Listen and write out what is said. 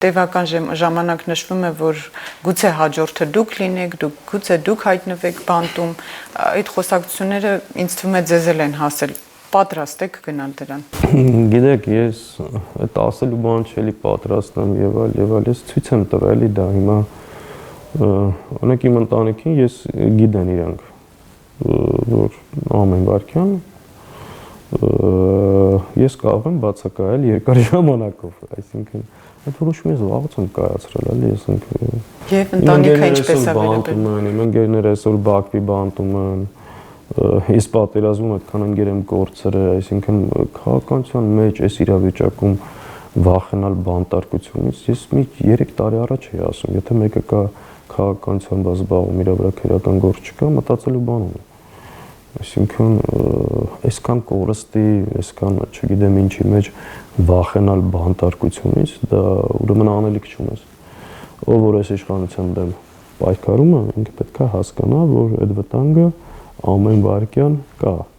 Տևական ժամանակ նշվում է, որ գուցե հաջորդը դուք լինեք, գուցե դուք հայտնվեք բանտում, այդ խոսակցությունները ինձ թվում է ձեզ էլ են հասել, պատրաստ եք գնալ դրան։ Գիտեք, ես այդ ասելու բան չէի պատրաստ եմ եւ այլ, ես ցույց եմ տվել դա հիմա օրինակ իմ ընտանիքին ես գիտեն իրանք, որ ամեն վարքյան ես կարող եմ բացակայել երկար ժամանակով, այսինքն այդ որոշումը ես վաղուց եմ կայացրել, էլի, Եվ ընտանիքը ինչպես է վերաբերվում։ Իմ ընկերները այսօր Բաքվի բանտում են, ես պատերազմում այդքան ընկեր եմ կորցրել, այսինքն քաղաքականության մեջ այս իրավիճակում վախենալ բանտարկությունից, ես մի 3 տարի առաջ էի ասում, եթե մեկը կա քաղաքականության զբաղվում, իր վրա քրեական գործ չկա, մտածելու բան ունի։ Այսինքն այսքան կորստի, այսքան, չգիտեմ ինչի մեջ վախենալ բանտարկությունից, դա ուրեմն անելիք չունես։ Ով որ այս իշխանության դեմ պայքարում է, ինքը պետք է հասկանա, որ այդ վտանգը ամեն վայրկյան կա։